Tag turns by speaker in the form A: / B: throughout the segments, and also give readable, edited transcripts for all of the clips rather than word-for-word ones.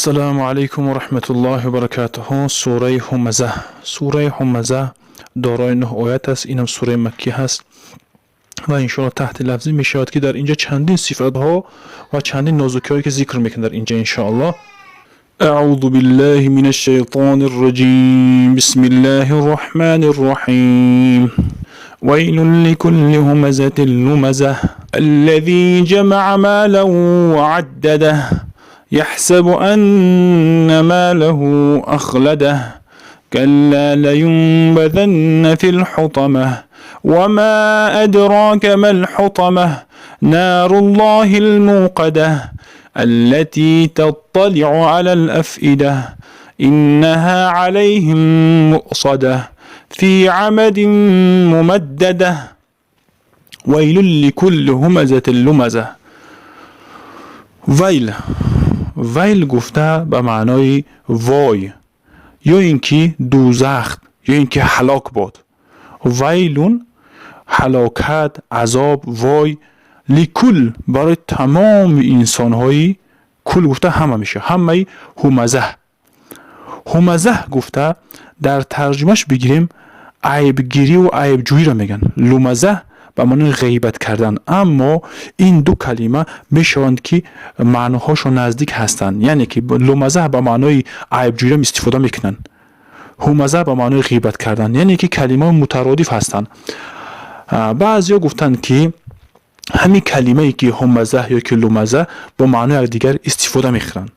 A: السلام علیکم و رحمت الله و برکاته. سوره همزه. سوره همزه دارای 9 آیات است. اینم سوره مکی هست و انشاءالله تحت لفظی می شود که در اینجا چندین صفات ها و چندین نازکی هایی که ذکر میکنه در اینجا انشاءالله. اعوذ بالله من الشیطان الرجیم. بسم الله الرحمن الرحیم. ويل لكل همزة لمزة الذي جمع مالا وعدده يحسب أن ماله أخلده كلا لينبذن في الحطمة وما أدراك ما الحطمة نار الله الموقدة التي تطلع على الأفئدة إنها عليهم مؤصدة في عمد ممددة ويل لكل همزة لمزة. ویل گفته به معنای وای یا اینکه دوزخ یا اینکه هلاک باد. ویلون هلاکت، عذاب، وای. لکل برای تمام انسان های، کل گفته همه میشه، همه همزه. همزه گفته در ترجمهش بگیریم عیبگیری و عیبجویی را میگن. لمزه به معنی غیبت کردن، اما این دو کلمه میشوند که معناهاشون نزدیک هستند. یعنی که لمزه به معنای عیبجویی را استفاده میکنن، همزه به معنای غیبت کردن، یعنی که کلمه مترادف هستند. بعضیا گفتن که همین کلمه ای که همزه یا که لمزه با معنای دیگر استفاده میکنن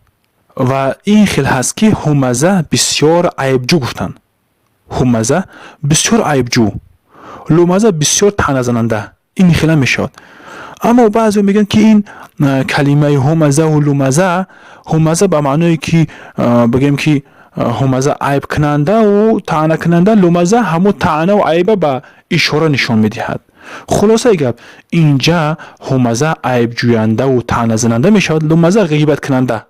A: و این خیلی هست که همزه بسیار عیبجو گفتن. همزه بسیار عیبجو، لمزه بسیار طعنه زننده. این خیلی میشود. اما بعضی میگن که این کلمه همزه و لمزه، همزه به معنای که بگیم که همزه عیب کننده و طعنه کننده، لمزه همون طعنه و عیبه به اشاره نشان میدهد. خلاصه گپ اینجا همزه عیب جوینده و طعنه زننده میشود، لمزه غیبت کننده.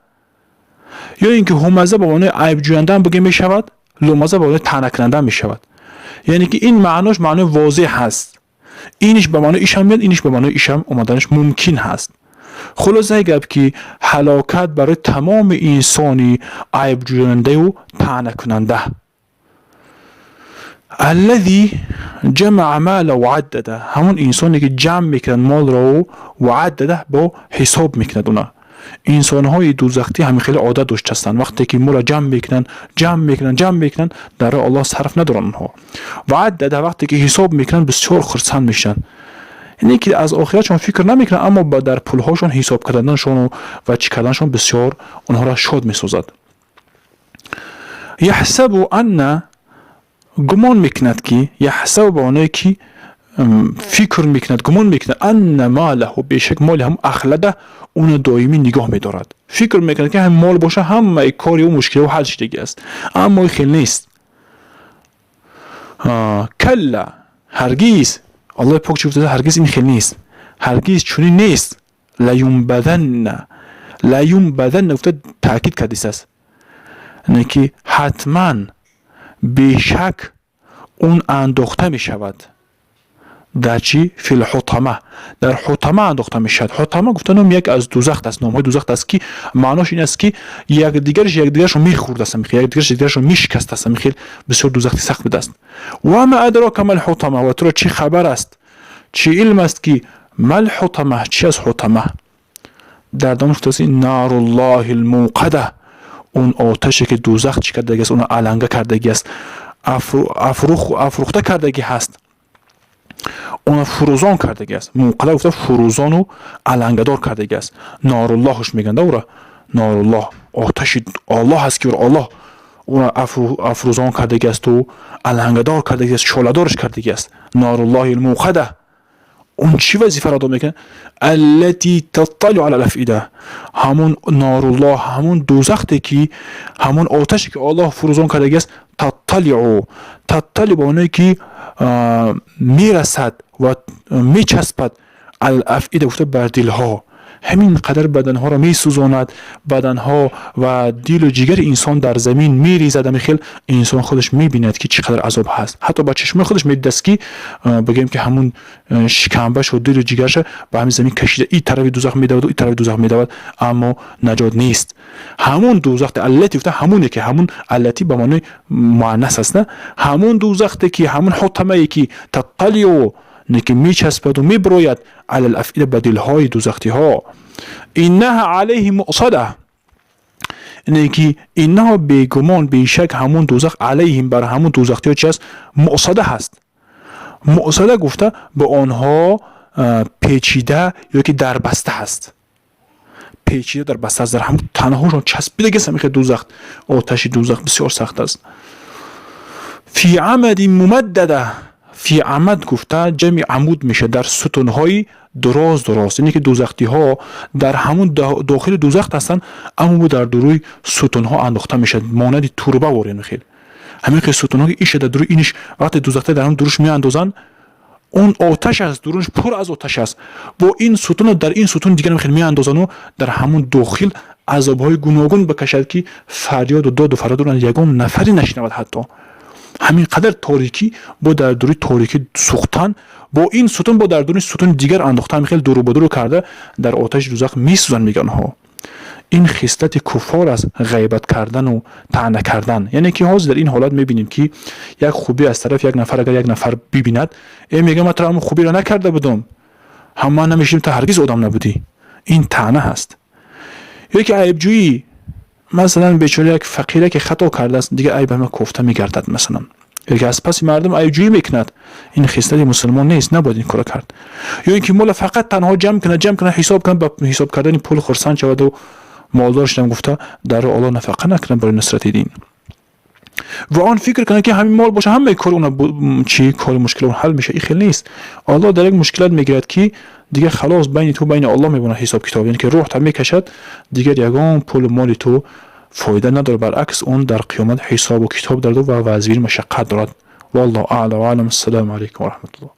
A: یا اینکه همزه به معنای عیب جوینده هم بگیم میشود، لمزه به معنای طعنه کننده میشود. یعنی که این معناش معنای واضح هست. اینش به معنای ایشم میاد، اینش به معنای ایشم اومدنش ممکن هست. خلاصه گپ که هلاکت برای تمام انسانی عیب جوینده و طعنه کننده. الذي جمع مال و عدده، همون انسانی که جمع میکنن مال را و عدده با حساب میکنن. اونا انسان های دوزختی همین خیلی عادت داشته هستند، وقتی که مال جمع میکنن در الله صرف ندارن اونها. و عدده وقتی که حساب میکنن بسیار خرسند میشن، یعنی که از آخرتشون فکر نمیکنن، اما در پولهاشون حساب کردنشون و چی کردنشون بسیار اونها را شاد میسازد. یحسب ان، گمان میکند که، یحسب به معنای که فکر میکند، گمان میکند، ان ماله، بیشک مال هم اخلده، اون دائمی نگاه میدارد. فکر میکند که هم مال باشه همه کاری و مشکل و حل شدگی است، اما خیلی نیست. کلا، هرگیز، الله پاک چی گفته؟ هرگیز این خیلی نیست، هرگیز چنین نیست. لیونبذن گفته تاکید کردیس است، یعنی که حتما بیشک اون انداخته می شود. در چی؟ فی الحطمه، در حطمه انداخته می شود. حطمه گفتن یک از دوزخ است، نام های دوزخ است که معناش این است که یک دیگرش رو می خورد است، یک دیگرش رو می شکست است. خیلی بسیار دوزخی سخت بوده است. و ما ادراک ما الحطمه، و تو را چی خبر است، چی علم است که ما الحطمه، چی از حطمه؟ در دامن گفته نار الله الموقده، اون آتشی که دوزخ چی کردگی است، اون علنگه کردگی است، افروخته کردگی هست، اون فروزان کردگی است. موقده گفته فروزان و علنگه دار کردگی است. نار اللهش میگن دورا، نار الله آتش الله هست که الله اون افروزان کردگی است و علنگه دار کردگی است، شعله دارش کردگی است. نار الله الموقده، اون چی وظیفه را داره میکنه؟ التي تطلع على الافئده، همون نار الله، همون دوزختی که همون آتشی که الله فروزان کرده است. تطلع با اونایی که میرسد و میچسبد، الافئده گفته بر دلها، همین قدر بدنها را می سوزاند، بدنها و دل و جگر انسان در زمین می ریزد. میخیل انسان خودش می بیند که چقدر عذاب هست، حتی با چشم خودش می دست که بگیم که همون شکمبش و دل و جگرش به همین زمین کشیده، این طرف دوزخ می دود و این طرف دوزخ می دود، اما نجات نیست. همون دوزخ علتی گفته، همونه که همون علتی به معنی مؤنث است، نه همون دوزخ که همون حطمه که تطلع که می چسبد و می بروید علی الافئده به دلهای دوزختی ها. اینها علیه مؤصده، اینه که اینها بیگمان بیشک همون دوزخ علیهم بر همون دوزختی ها چی است؟ مؤصده هست. مؤصده گفته به آنها پیچیده یا که در بسته هست، پیچیده در بسته است، در همون تنهاشون چسبیده که میخه دوزخ، آتش دوزخ بسیار سخت است. فی عمد ممدده، فی عمد گفته جمع عمود میشه، در ستونهای دراز دراز، اینه که دوزختی ها در همون داخل دوزخ هستن، اما در دروی ستونها انداخته میشه، مانند توربه وارین خیلی همین که ستونها که ایشه در دروی اینش وقتی دوزختی در هم دروش میاندازن، اون آتش است، درونش پر از آتش است، با این ستون در این ستون دیگر میخیل میاندازن و در همون داخل عذابهای گوناگون بکشد که فریاد و داد و فریاد رو یگان نفری نشنود. حتی همین قدر تاریکی با در دوری تاریکی سوختن، با این ستون با در دوری ستون دیگر انداختن میخیل دورو بدرو کرده در آتش دوزخ میسوزن. میگن ها این خصلت کفار است، غیبت کردن و طعنه کردن. یعنی که حاضر در این حالت میبینیم که یک خوبی از طرف یک نفر اگر یک نفر ببیند، میگه من تو خوبی را نکرده بودم، همه نمیشیم تا هرگز آدم نبودی، این طعنه هست. یکی عیبجویی، مثلا بیچاره یک فقیره که خطا کرده است دیگه عیب همه کوفته میگردد، مثلا یکی از پس مردم عیبجویی میکند، این خصلت مسلمان نیست، نباید این کارو کرد. یا اینکه مولا فقط تنها جمع کنه حساب کنه، با حساب کردن پول خرسند شود و مالدار شدم، گفته در الله نفقه نکنه برای نصرت دین و آن فکر کنه که همین مال باشه همه کار اون چی کار مشکل اون حل میشه. این خیلی نیست. الله در یک مشکلات میگیرد که دیگه خلاص بین تو بین الله میبونه حساب کتاب، یعنی که روح تا میکشد دیگر یگان پول مال تو فایده نداره، برعکس اون در قیامت حساب و کتاب دارد و وزیر مشقت دارد. والله اعلم و علم. السلام علیکم و رحمت الله.